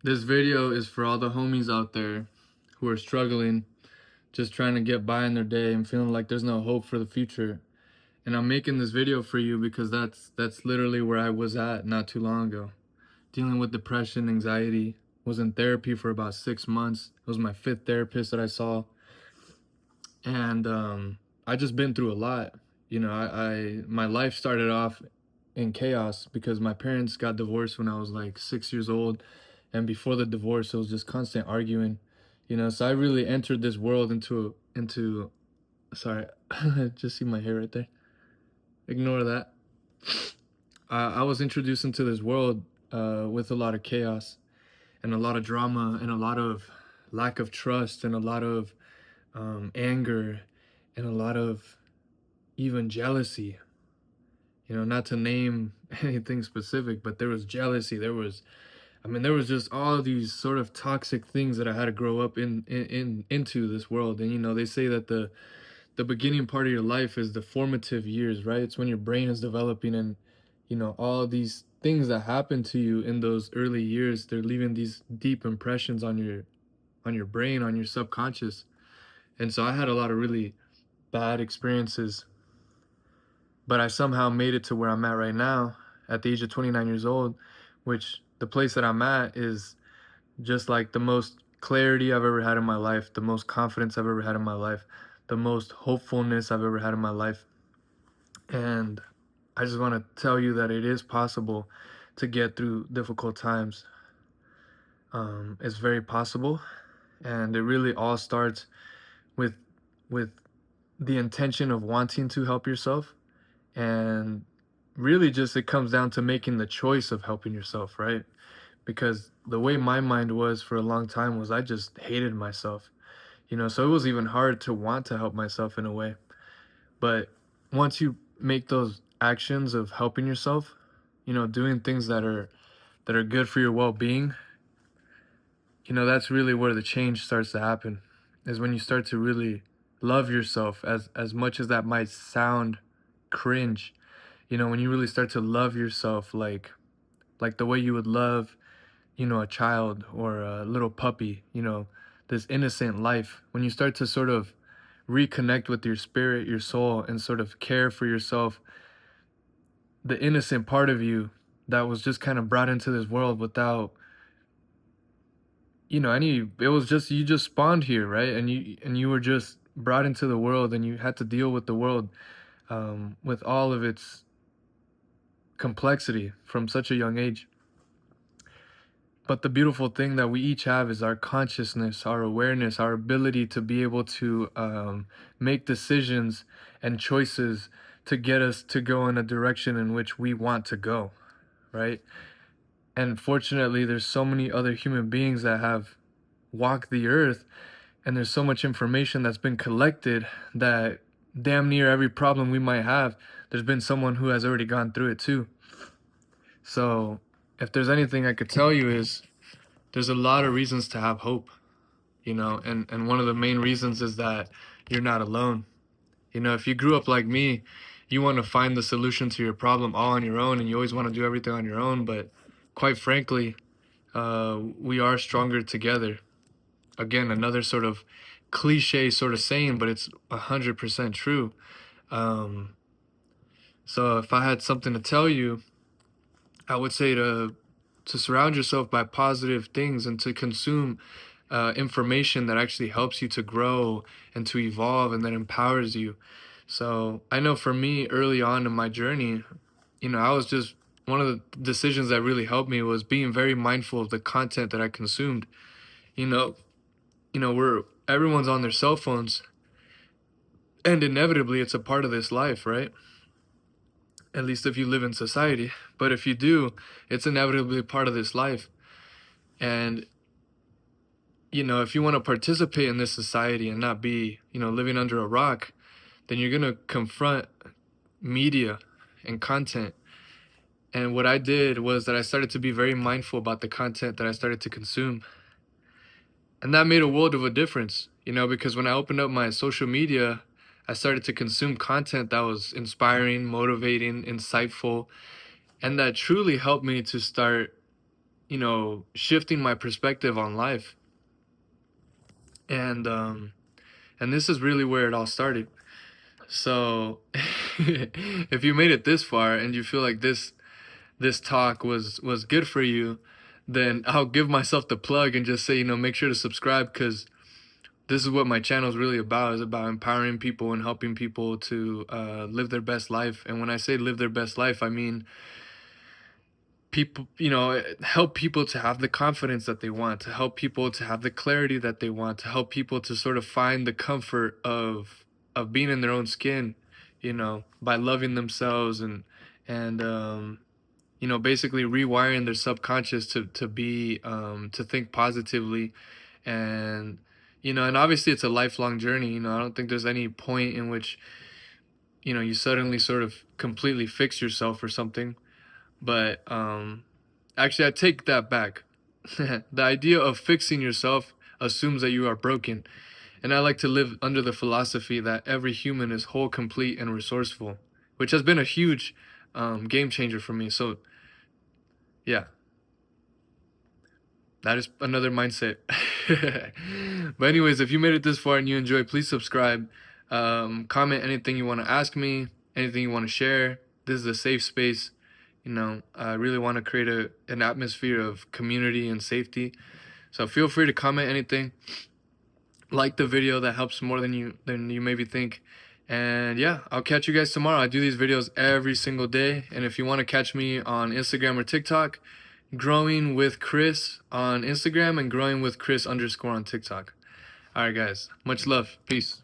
This video is for all the homies out there who are struggling, just trying to get by in their day and feeling like there's no hope for the future. And I'm making this video for you because that's literally where I was at not too long ago. Dealing with depression, anxiety, was in therapy for about 6 months. It was my fifth therapist that I saw. And I just been through a lot. I my life started off in chaos because my parents got divorced when I was like 6 years old, and before the divorce, it was just constant arguing. So I really entered this world into. Sorry, just see my hair right there. Ignore that. I was introduced into this world with a lot of chaos and a lot of drama and a lot of lack of trust and a lot of anger and a lot of even jealousy. Not to name anything specific, but there was jealousy. There was just all these sort of toxic things that I had to grow up into this world. And they say that the beginning part of your life is the formative years, right? It's when your brain is developing, and all these things that happen to you in those early years, they're leaving these deep impressions on your brain, on your subconscious. And so I had a lot of really bad experiences, but I somehow made it to where I'm at right now at the age of 29 years old, which the place that I'm at is just like the most clarity I've ever had in my life, the most confidence I've ever had in my life, the most hopefulness I've ever had in my life. And I just want to tell you that it is possible to get through difficult times. It's very possible, and it really all starts with with the intention of wanting to help yourself, and really just it comes down to making the choice of helping yourself, right? Because the way my mind was for a long time was I just hated myself, so it was even hard to want to help myself in a way. But once you make those actions of helping yourself, doing things that are good for your well-being, that's really where the change starts to happen, is when you start to really love yourself, as much as that might sound cringe. When you really start to love yourself, like the way you would love, a child or a little puppy, this innocent life. When you start to sort of reconnect with your spirit, your soul, and sort of care for yourself, the innocent part of you that was just kind of brought into this world without, it was just, you just spawned here, right? And you were just brought into the world, and you had to deal with the world, with all of its complexity from such a young age. But the beautiful thing that we each have is our consciousness, our awareness, our ability to be able to make decisions and choices to get us to go in a direction in which we want to go, right? And fortunately, there's so many other human beings that have walked the earth, and there's so much information that's been collected that damn near every problem we might have, there's been someone who has already gone through it too. So if there's anything I could tell you, is there's a lot of reasons to have hope, and one of the main reasons is that you're not alone. If you grew up like me, you want to find the solution to your problem all on your own, and you always want to do everything on your own. But quite frankly, we are stronger together. Again, another sort of cliche sort of saying, but it's 100% true. So if I had something to tell you, I would say to surround yourself by positive things, and to consume information that actually helps you to grow and to evolve and that empowers you. So I know for me, early on in my journey, I was just, one of the decisions that really helped me was being very mindful of the content that I consumed. You know, we're everyone's on their cell phones, and inevitably it's a part of this life, right? At least if you live in society. But if you do, it's inevitably part of this life. And if you want to participate in this society and not be, living under a rock, then you're going to confront media and content. And what I did was that I started to be very mindful about the content that I started to consume. And that made a world of a difference, because when I opened up my social media, I started to consume content that was inspiring, motivating, insightful, and that truly helped me to start you know, shifting my perspective on life. And this is really where it all started. So if you made it this far and you feel like this talk was good for you, then I'll give myself the plug and just say, you know, make sure to subscribe, because this is what my channel is really about. Is about empowering people and helping people to live their best life. And when I say live their best life, I mean people, you know, help people to have the confidence that they want, to help people to have the clarity that they want, to help people to sort of find the comfort of being in their own skin, you know, by loving themselves and you know, basically rewiring their subconscious to be to think positively. And you know, and obviously it's a lifelong journey. You know, I don't think there's any point in which, you know, you suddenly sort of completely fix yourself or something. But actually, I take that back. The idea of fixing yourself assumes that you are broken. And I like to live under the philosophy that every human is whole, complete, and resourceful, which has been a huge game changer for me. So, yeah, that is another mindset. But anyways, if you made it this far and you enjoy, please subscribe. Comment anything you want to ask me, anything you want to share. This is a safe space. You know, I really want to create an atmosphere of community and safety. So feel free to comment anything. Like the video, that helps more than you maybe think. And yeah, I'll catch you guys tomorrow. I do these videos every single day. And if you want to catch me on Instagram or TikTok, Growing with Chris on Instagram and Growing with Chris _ on TikTok. All right, guys. Much love. Peace.